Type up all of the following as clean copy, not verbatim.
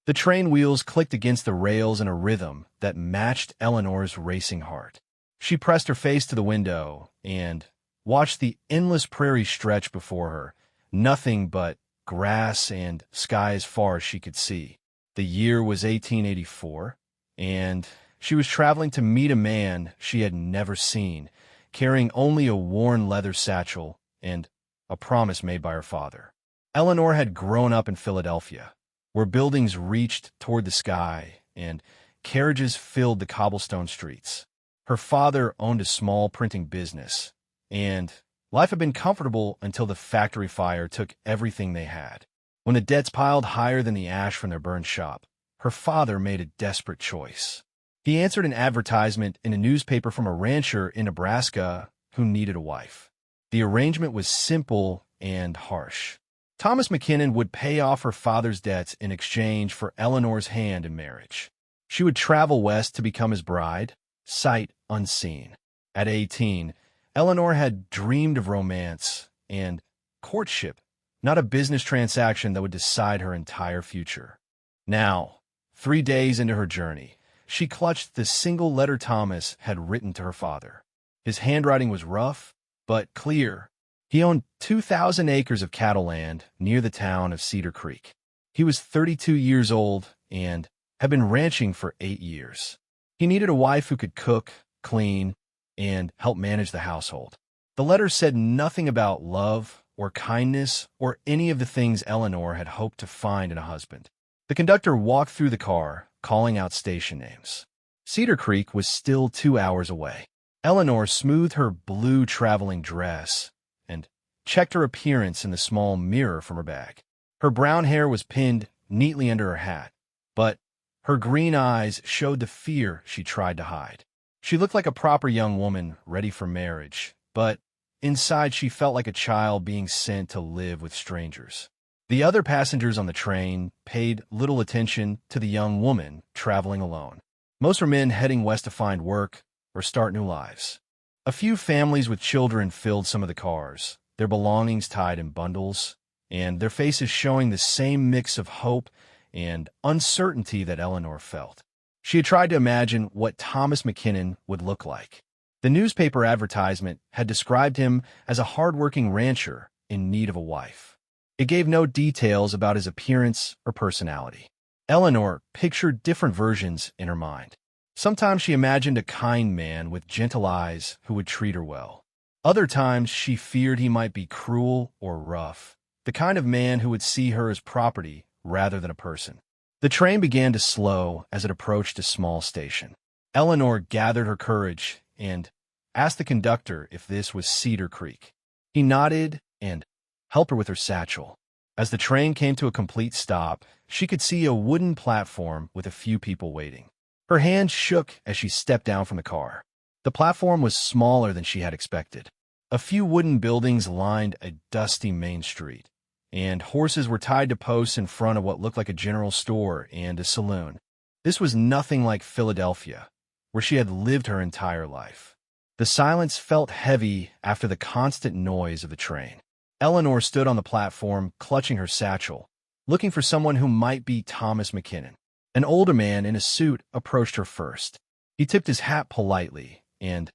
The train wheels clicked against the rails in a rhythm that matched Eleanor's racing heart. She pressed her face to the window and watched the endless prairie stretch before her, nothing but grass and sky as far as she could see. The year was 1884, and she was traveling to meet a man she had never seen, carrying only a worn leather satchel and a promise made by her father. Eleanor had grown up in Philadelphia, where buildings reached toward the sky and carriages filled the cobblestone streets. Her father owned a small printing business, and life had been comfortable until the factory fire took everything they had. When the debts piled higher than the ash from their burned shop, her father made a desperate choice. He answered an advertisement in a newspaper from a rancher in Nebraska who needed a wife. The arrangement was simple and harsh. Thomas McKinnon would pay off her father's debts in exchange for Eleanor's hand in marriage. She would travel west to become his bride, sight unseen. At 18, Eleanor had dreamed of romance and courtship, not a business transaction that would decide her entire future. Now, 3 days into her journey, she clutched the single letter Thomas had written to her father. His handwriting was rough, but clear. He owned 2,000 acres of cattle land near the town of Cedar Creek. He was 32 years old and had been ranching for 8 years. He needed a wife who could cook, clean, and help manage the household. The letter said nothing about love or kindness or any of the things Eleanor had hoped to find in a husband. The conductor walked through the car, calling out station names. Cedar Creek was still 2 hours away. Eleanor smoothed her blue traveling dress and checked her appearance in the small mirror from her bag. Her brown hair was pinned neatly under her hat, but her green eyes showed the fear she tried to hide. She looked like a proper young woman ready for marriage, but inside she felt like a child being sent to live with strangers. The other passengers on the train paid little attention to the young woman traveling alone. Most were men heading west to find work or start new lives. A few families with children filled some of the cars, their belongings tied in bundles, and their faces showing the same mix of hope and uncertainty that Eleanor felt. She had tried to imagine what Thomas McKinnon would look like. The newspaper advertisement had described him as a hard-working rancher in need of a wife. It gave no details about his appearance or personality. Eleanor pictured different versions in her mind. Sometimes she imagined a kind man with gentle eyes who would treat her well. Other times she feared he might be cruel or rough, the kind of man who would see her as property rather than a person. The train began to slow as it approached a small station. Eleanor gathered her courage and asked the conductor if this was Cedar Creek. He nodded and helped her with her satchel. As the train came to a complete stop, she could see a wooden platform with a few people waiting. Her hand shook as she stepped down from the car. The platform was smaller than she had expected. A few wooden buildings lined a dusty main street, and horses were tied to posts in front of what looked like a general store and a saloon. This was nothing like Philadelphia, where she had lived her entire life. The silence felt heavy after the constant noise of the train. Eleanor stood on the platform, clutching her satchel, looking for someone who might be Thomas McKinnon. An older man in a suit approached her first. He tipped his hat politely and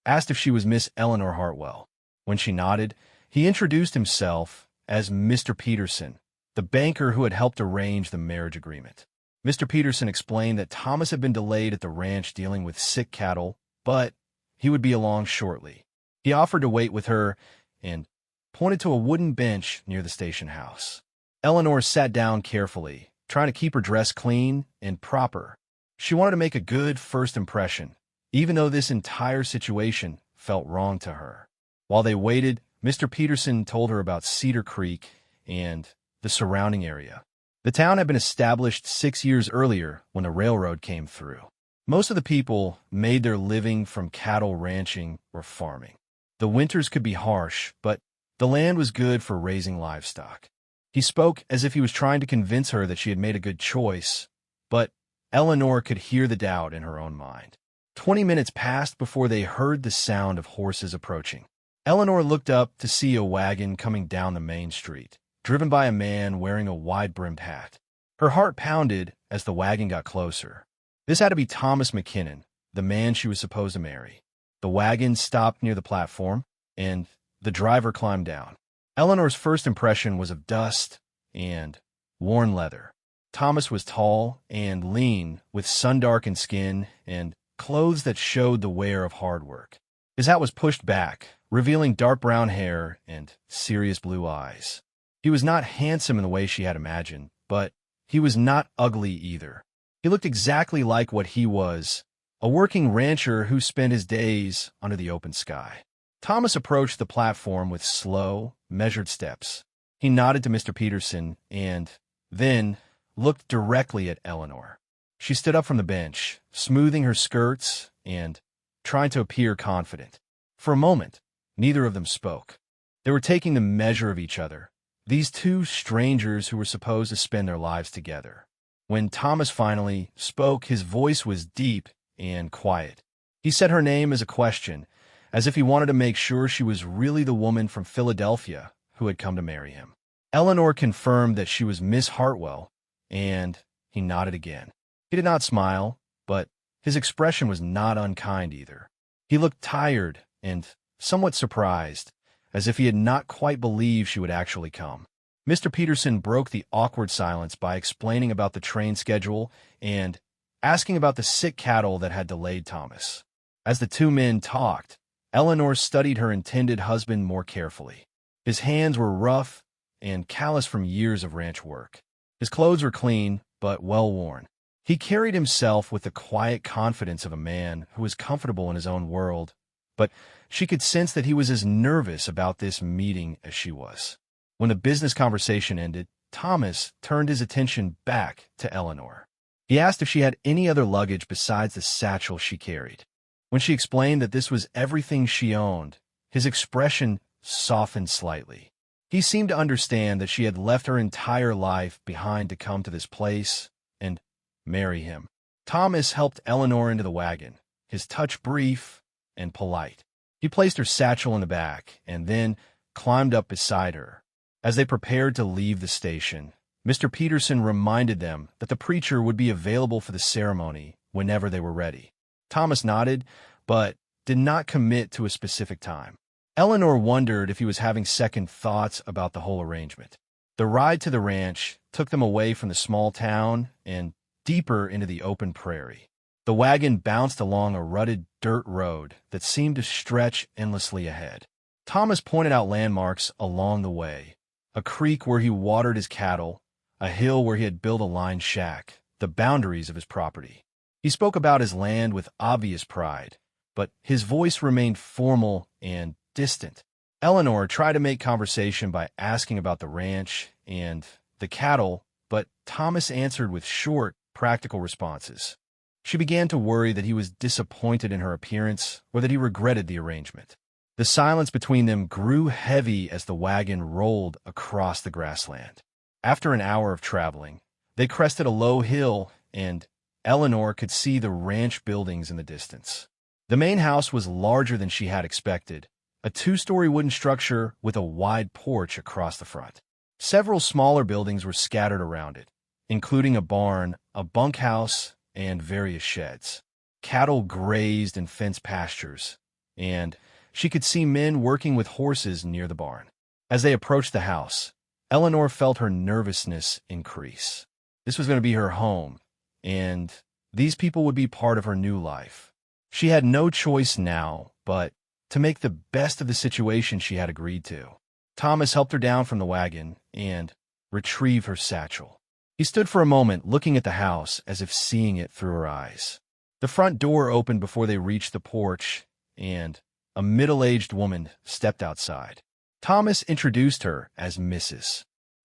asked if she was Miss Eleanor Hartwell. When she nodded, he introduced himself as Mr. Peterson, the banker who had helped arrange the marriage agreement. Mr. Peterson explained that Thomas had been delayed at the ranch dealing with sick cattle, but he would be along shortly. He offered to wait with her and pointed to a wooden bench near the station house. Eleanor sat down carefully, trying to keep her dress clean and proper. She wanted to make a good first impression, even though this entire situation felt wrong to her. While they waited, Mr. Peterson told her about Cedar Creek and the surrounding area. The town had been established 6 years earlier when the railroad came through. Most of the people made their living from cattle ranching or farming. The winters could be harsh, but the land was good for raising livestock. He spoke as if he was trying to convince her that she had made a good choice, but Eleanor could hear the doubt in her own mind. 20 minutes passed before they heard the sound of horses approaching. Eleanor looked up to see a wagon coming down the main street, driven by a man wearing a wide-brimmed hat. Her heart pounded as the wagon got closer. This had to be Thomas McKinnon, the man she was supposed to marry. The wagon stopped near the platform, and the driver climbed down. Eleanor's first impression was of dust and worn leather. Thomas was tall and lean, with sun-darkened skin and clothes that showed the wear of hard work. His hat was pushed back, revealing dark brown hair and serious blue eyes. He was not handsome in the way she had imagined, but he was not ugly either. He looked exactly like what he was, a working rancher who spent his days under the open sky. Thomas approached the platform with slow, measured steps. He nodded to Mr. Peterson and then looked directly at Eleanor. She stood up from the bench, smoothing her skirts and trying to appear confident. For a moment, neither of them spoke. They were taking the measure of each other, these two strangers who were supposed to spend their lives together. When Thomas finally spoke, his voice was deep and quiet. He said her name as a question, as if he wanted to make sure she was really the woman from Philadelphia who had come to marry him. Eleanor confirmed that she was Miss Hartwell, and he nodded again. He did not smile, but his expression was not unkind either. He looked tired and somewhat surprised, as if he had not quite believed she would actually come. Mr. Peterson broke the awkward silence by explaining about the train schedule and asking about the sick cattle that had delayed Thomas. As the two men talked, Eleanor studied her intended husband more carefully. His hands were rough and callous from years of ranch work. His clothes were clean, but well-worn. He carried himself with the quiet confidence of a man who was comfortable in his own world, but she could sense that he was as nervous about this meeting as she was. When the business conversation ended, Thomas turned his attention back to Eleanor. He asked if she had any other luggage besides the satchel she carried. When she explained that this was everything she owned, his expression softened slightly. He seemed to understand that she had left her entire life behind to come to this place and marry him. Thomas helped Eleanor into the wagon, his touch brief and polite. He placed her satchel in the back and then climbed up beside her. As they prepared to leave the station, Mr. Peterson reminded them that the preacher would be available for the ceremony whenever they were ready. Thomas nodded, but did not commit to a specific time. Eleanor wondered if he was having second thoughts about the whole arrangement. The ride to the ranch took them away from the small town and deeper into the open prairie. The wagon bounced along a rutted dirt road that seemed to stretch endlessly ahead. Thomas pointed out landmarks along the way, a creek where he watered his cattle, a hill where he had built a lined shack, the boundaries of his property. He spoke about his land with obvious pride, but his voice remained formal and distant. Eleanor tried to make conversation by asking about the ranch and the cattle, but Thomas answered with short, practical responses. She began to worry that he was disappointed in her appearance or that he regretted the arrangement. The silence between them grew heavy as the wagon rolled across the grassland. After an hour of traveling, they crested a low hill, and Eleanor could see the ranch buildings in the distance. The main house was larger than she had expected, a two-story wooden structure with a wide porch across the front. Several smaller buildings were scattered around it, including a barn, a bunkhouse, and various sheds. Cattle grazed in fenced pastures, and she could see men working with horses near the barn. As they approached the house, Eleanor felt her nervousness increase. This was going to be her home, and these people would be part of her new life. She had no choice now but to make the best of the situation she had agreed to. Thomas helped her down from the wagon and retrieved her satchel. He stood for a moment looking at the house as if seeing it through her eyes. The front door opened before they reached the porch, and a middle-aged woman stepped outside. Thomas introduced her as Mrs.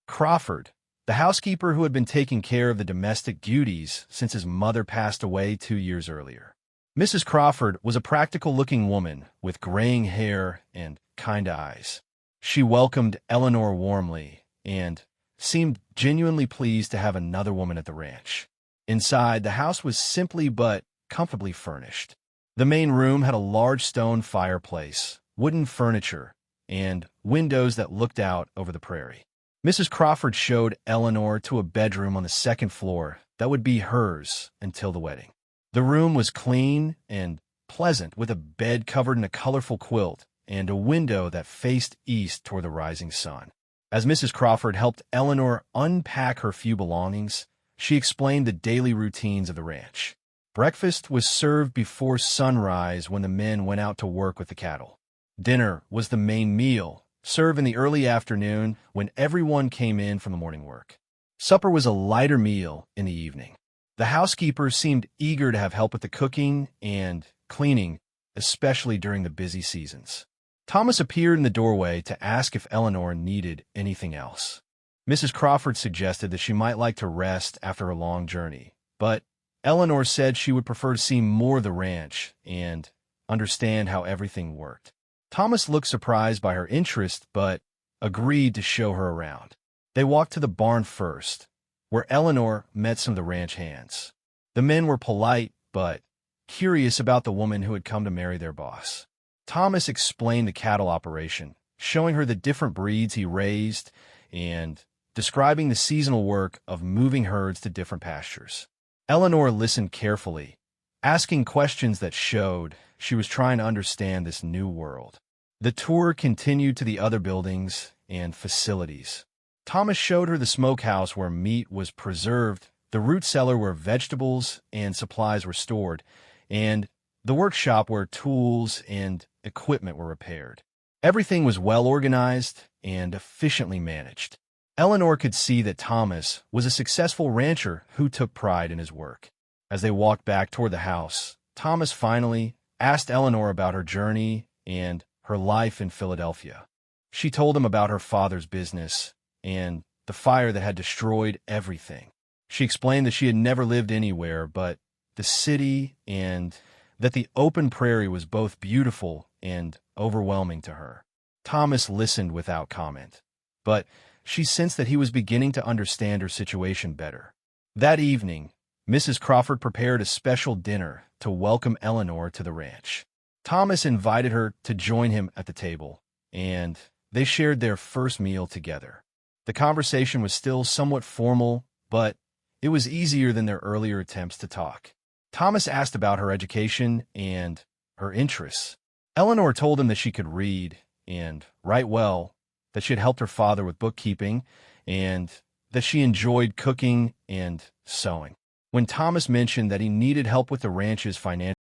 Crawford, the housekeeper who had been taking care of the domestic duties since his mother passed away 2 years earlier. Mrs. Crawford was a practical-looking woman with graying hair and kind eyes. She welcomed Eleanor warmly and seemed genuinely pleased to have another woman at the ranch. Inside, the house was simply but comfortably furnished. The main room had a large stone fireplace, wooden furniture, and windows that looked out over the prairie. Mrs. Crawford showed Eleanor to a bedroom on the second floor that would be hers until the wedding. The room was clean and pleasant, with a bed covered in a colorful quilt and a window that faced east toward the rising sun. As Mrs. Crawford helped Eleanor unpack her few belongings, she explained the daily routines of the ranch. Breakfast was served before sunrise when the men went out to work with the cattle. Dinner was the main meal, served in the early afternoon when everyone came in from the morning work. Supper was a lighter meal in the evening. The housekeeper seemed eager to have help with the cooking and cleaning, especially during the busy seasons. Thomas appeared in the doorway to ask if Eleanor needed anything else. Mrs. Crawford suggested that she might like to rest after a long journey, but Eleanor said she would prefer to see more of the ranch and understand how everything worked. Thomas looked surprised by her interest, but agreed to show her around. They walked to the barn first, where Eleanor met some of the ranch hands. The men were polite, but curious about the woman who had come to marry their boss. Thomas explained the cattle operation, showing her the different breeds he raised and describing the seasonal work of moving herds to different pastures. Eleanor listened carefully, asking questions that showed she was trying to understand this new world. The tour continued to the other buildings and facilities. Thomas showed her the smokehouse where meat was preserved, the root cellar where vegetables and supplies were stored, and the workshop where tools and equipment were repaired. Everything was well organized and efficiently managed. Eleanor could see that Thomas was a successful rancher who took pride in his work. As they walked back toward the house, Thomas finally asked Eleanor about her journey and her life in Philadelphia. She told him about her father's business and the fire that had destroyed everything. She explained that she had never lived anywhere but the city and that the open prairie was both beautiful and overwhelming to her. Thomas listened without comment, but she sensed that he was beginning to understand her situation better. That evening, Mrs. Crawford prepared a special dinner to welcome Eleanor to the ranch. Thomas invited her to join him at the table, and they shared their first meal together. The conversation was still somewhat formal, but it was easier than their earlier attempts to talk. Thomas asked about her education and her interests. Eleanor told him that she could read and write well, that she had helped her father with bookkeeping, and that she enjoyed cooking and sewing. When Thomas mentioned that he needed help with the ranch's financial